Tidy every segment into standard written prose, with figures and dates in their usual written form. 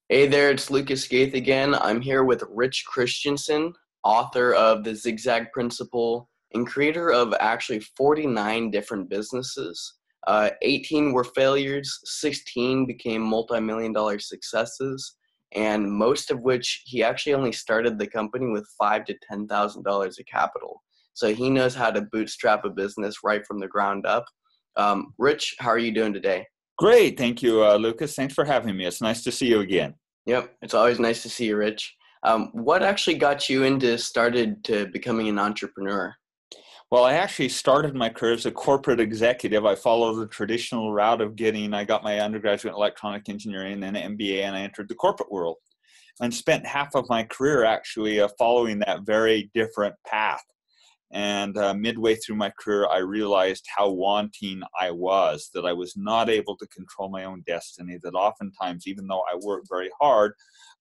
Hey there, it's Lucas Gaith again. I'm here with Rich Christiansen, author of The Zigzag Principle and creator of actually 49 different businesses. 18 were failures, 16 became multi-million dollar successes, and most of which he actually only started the company with $5,000 to $10,000 of capital. So he knows how to bootstrap a business right from the ground up. Rich, how are you doing today? Great. Thank you, Lucas. Thanks for having me. It's nice to see you again. Yep, it's always nice to see you, Rich. What actually got you into started to becoming an entrepreneur? Well, I actually started my career as a corporate executive. I followed the traditional route of I got my undergraduate in electronic engineering and then an MBA, and I entered the corporate world and spent half of my career actually following that very different path. And midway through my career, I realized how wanting I was, that I was not able to control my own destiny, that oftentimes, even though I worked very hard,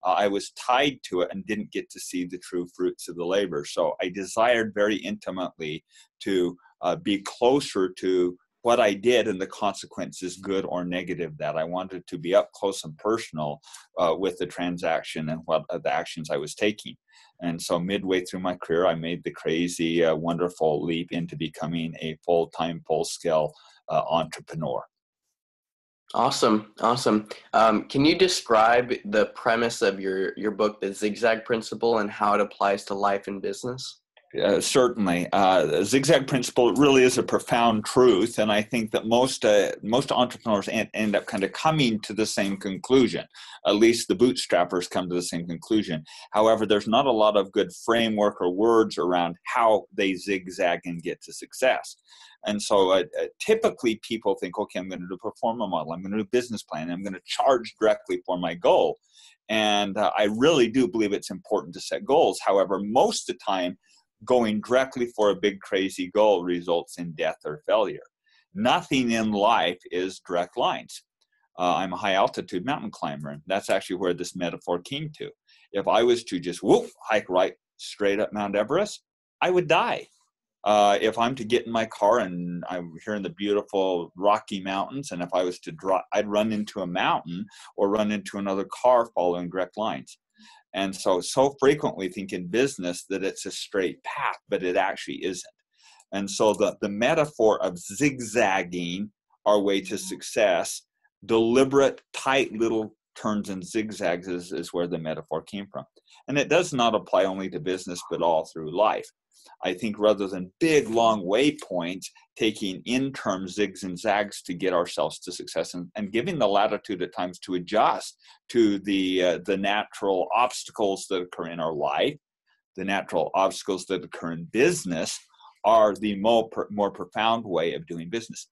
I was tied to it and didn't get to see the true fruits of the labor. So I desired very intimately to be closer to what I did and the consequences, good or negative, that I wanted to be up close and personal with the transaction and what the actions I was taking. And so midway through my career, I made the crazy, wonderful leap into becoming a full-time, full-scale entrepreneur. Awesome, awesome. Can you describe the premise of your book, The Zigzag Principle, and how it applies to life and business? Certainly. The zigzag principle really is a profound truth, and I think that most entrepreneurs end up kind of coming to the same conclusion. At least the bootstrappers come to the same conclusion. However, there's not a lot of good framework or words around how they zigzag and get to success. And so typically people think, okay, I'm going to do a performance model, I'm going to do a business plan, I'm going to charge directly for my goal. And I really do believe it's important to set goals. However, most of the time, going directly for a big crazy goal results in death or failure. Nothing in life is direct lines. I'm a high altitude mountain climber, and that's actually where this metaphor came to. If I was to just hike right straight up Mount Everest, I would die. If I'm to get in my car and I'm here in the beautiful Rocky Mountains, and if I was to drop, I'd run into a mountain or run into another car following direct lines. And so frequently think in business that it's a straight path, but it actually isn't. And so the metaphor of zigzagging our way to success, deliberate, tight little turns and zigzags is where the metaphor came from. And it does not apply only to business, but all through life. I think rather than big, long waypoints, taking interim zigs and zags to get ourselves to success and giving the latitude at times to adjust to the natural obstacles that occur in our life, the natural obstacles that occur in business are the more profound way of doing business.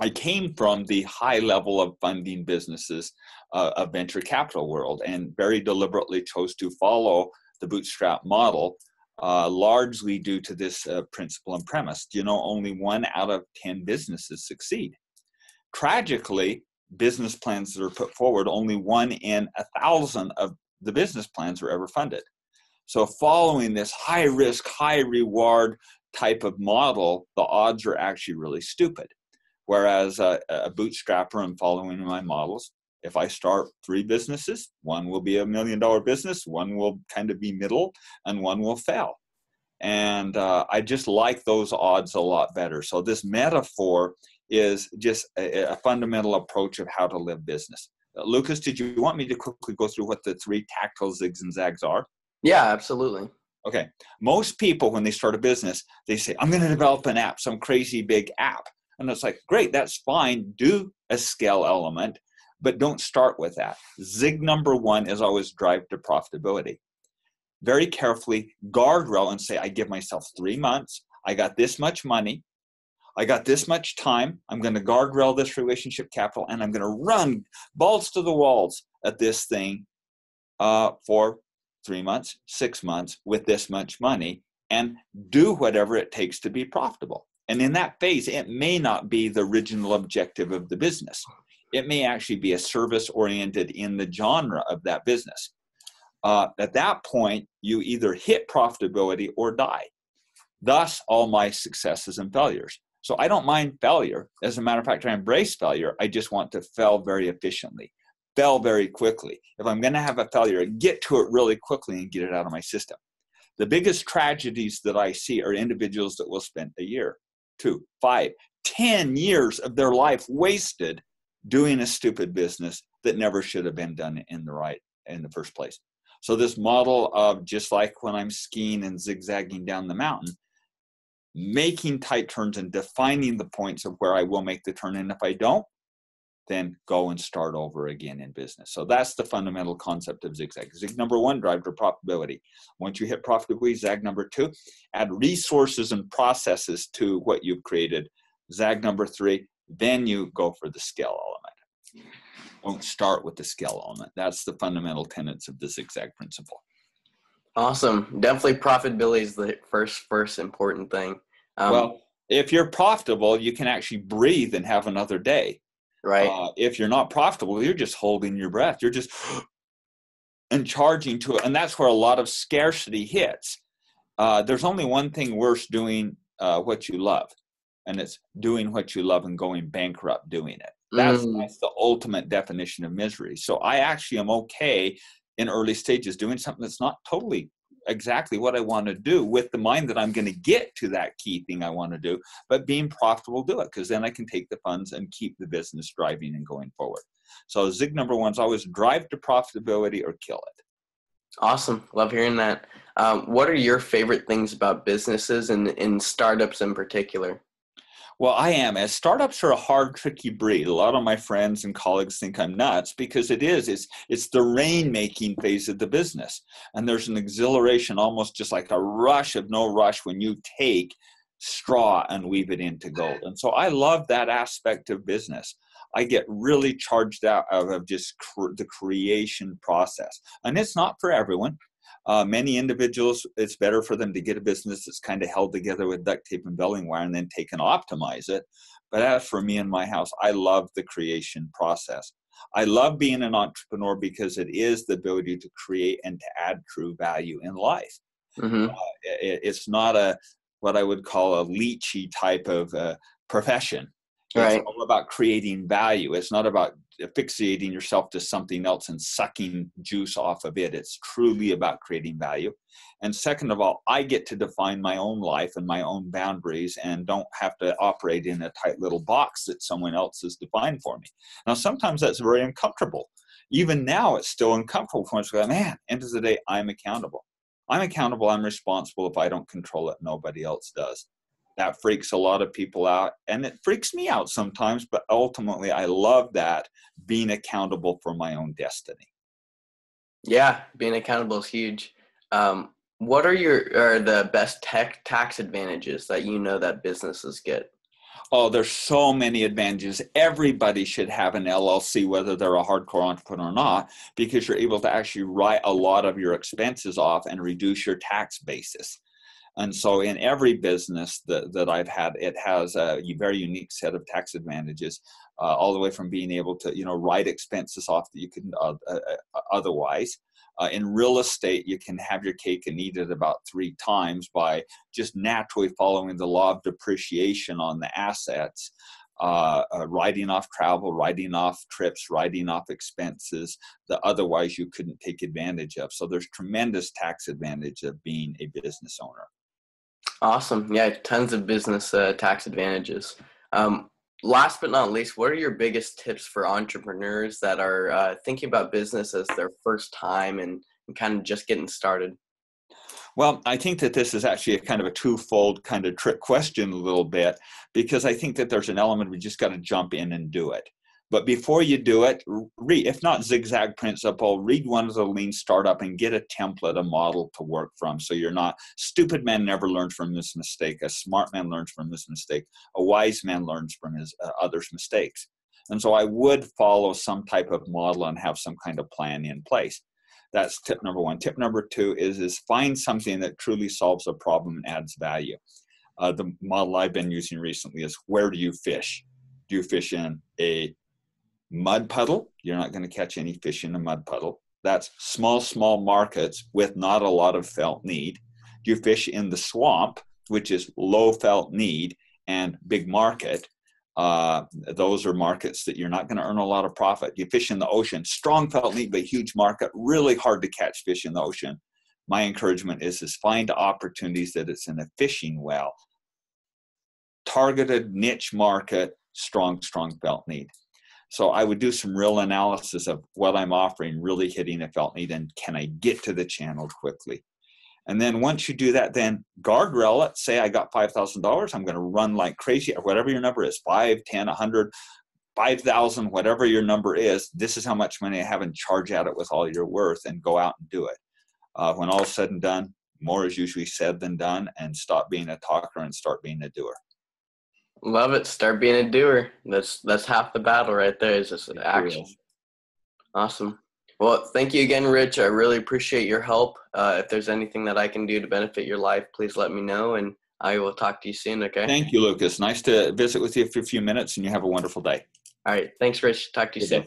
I came from the high level of funding businesses of venture capital world and very deliberately chose to follow the bootstrap model largely due to this principle and premise. Only 1 out of 10 businesses succeed. Tragically, business plans that are put forward, only 1 in 1,000 of the business plans are ever funded. So following this high risk, high reward type of model, the odds are actually really stupid. Whereas a bootstrapper and following my models, if I start 3 businesses, 1 will be $1 million business, 1 will kind of be middle, and 1 will fail. And I just like those odds a lot better. So this metaphor is just a fundamental approach of how to live business. Lucas, did you want me to quickly go through what the 3 tactile zigs and zags are? Yeah, absolutely. Okay. Most people, when they start a business, they say, I'm going to develop an app, some crazy big app. And it's like, great, that's fine. Do a scale element, but don't start with that. Zig number 1 is always drive to profitability. Very carefully guardrail and say, I give myself 3 months. I got this much money. I got this much time. I'm going to guardrail this relationship capital, and I'm going to run balls to the walls at this thing for 3 months, 6 months with this much money, and do whatever it takes to be profitable. And in that phase, it may not be the original objective of the business. It may actually be a service oriented in the genre of that business. At that point, you either hit profitability or die. Thus, all my successes and failures. So I don't mind failure. As a matter of fact, I embrace failure. I just want to fail very efficiently. fail very quickly. If I'm going to have a failure, get to it really quickly and get it out of my system. The biggest tragedies that I see are individuals that will spend a year, 2, 5, 10 years of their life wasted doing a stupid business that never should have been done in the first place. So this model of, just like when I'm skiing and zigzagging down the mountain, making tight turns and defining the points of where I will make the turn. And if I don't, then go and start over again in business. So that's the fundamental concept of zigzag. Zig number 1, drive to profitability. Once you hit profitability, zag number 2, add resources and processes to what you've created. Zag number 3, then you go for the scale element. Don't start with the scale element. That's the fundamental tenets of the zigzag principle. Awesome. Definitely profitability is the first important thing. Well, if you're profitable, you can actually breathe and have another day. Right. If you're not profitable, you're just holding your breath. You're just and charging to it. And that's where a lot of scarcity hits. There's only one thing worse doing what you love, and it's doing what you love and going bankrupt doing it. That's the ultimate definition of misery. So I actually am okay in early stages doing something that's not totally exactly what I want to do, with the mind that I'm going to get to that key thing I want to do, but being profitable, do it, because then I can take the funds and keep the business driving and going forward. So zig number 1 is always drive to profitability or kill it. Awesome. Love hearing that. What are your favorite things about businesses and in startups in particular? Well, I am. As startups are a hard, tricky breed. A lot of my friends and colleagues think I'm nuts, because it's the rain-making phase of the business. And there's an exhilaration, almost just like a rush of no rush, when you take straw and weave it into gold. And so I love that aspect of business. I get really charged out of just the creation process. And it's not for everyone. Many individuals, it's better for them to get a business that's kind of held together with duct tape and baling wire and then take and optimize it. But as for me and my house, I love the creation process. I love being an entrepreneur because it is the ability to create and to add true value in life. It's not what I would call a leechy type of profession. It's all about creating value. It's not about asphyxiating yourself to something else and sucking juice off of it. It's truly about creating value. And second of all, I get to define my own life and my own boundaries and don't have to operate in a tight little box that someone else has defined for me. Now, sometimes that's very uncomfortable. Even now, it's still uncomfortable for me to go, man, end of the day, I'm accountable. I'm accountable. I'm responsible. If I don't control it, nobody else does. That freaks a lot of people out, and it freaks me out sometimes, but ultimately I love that, being accountable for my own destiny. Yeah, being accountable is huge. What are the best tax advantages that you know that businesses get? Oh, there's so many advantages. Everybody should have an LLC, whether they're a hardcore entrepreneur or not, because you're able to actually write a lot of your expenses off and reduce your tax basis. And so in every business that I've had, it has a very unique set of tax advantages, all the way from being able to, write expenses off that you couldn't otherwise. In real estate, you can have your cake and eat it about 3 times by just naturally following the law of depreciation on the assets, writing off travel, writing off trips, writing off expenses that otherwise you couldn't take advantage of. So there's tremendous tax advantage of being a business owner. Awesome. Yeah, tons of business tax advantages. Last but not least, what are your biggest tips for entrepreneurs that are thinking about business as their first time and kind of just getting started? Well, I think that this is actually a kind of a twofold kind of trick question a little bit, because I think that there's an element we just got to jump in and do it. But before you do it, read, if not Zigzag Principle, read one of the Lean Startup and get a template, a model to work from. So you're not, stupid man never learns from his mistake. A smart man learns from his mistake. A wise man learns from his others' mistakes. And so I would follow some type of model and have some kind of plan in place. That's tip number 1. Tip number 2 is find something that truly solves a problem and adds value. The model I've been using recently is, where do you fish? Do you fish in a mud puddle? You're not going to catch any fish in a mud puddle. That's small markets with not a lot of felt need. Do you fish in the swamp, which is low felt need and big market? Those are markets that you're not going to earn a lot of profit. You fish in the ocean, strong felt need, but huge market, really hard to catch fish in the ocean. My encouragement is find opportunities that it's in a fishing well, targeted niche market, strong felt need. So I would do some real analysis of what I'm offering, really hitting a felt need, and can I get to the channel quickly? And then once you do that, then guardrail it. Say I got $5,000. I'm going to run like crazy, or whatever your number is, 5, 10, 100, 5,000, whatever your number is. This is how much money I have, and charge at it with all your worth and go out and do it. When all is said and done, more is usually said than done, and stop being a talker and start being a doer. Love it. Start being a doer. That's half the battle right there, is just action. Awesome. Well, thank you again, Rich. I really appreciate your help. If there's anything that I can do to benefit your life, please let me know, and I will talk to you soon, okay? Thank you, Lucas. Nice to visit with you for a few minutes, and you have a wonderful day. All right. Thanks, Rich. Talk to you soon.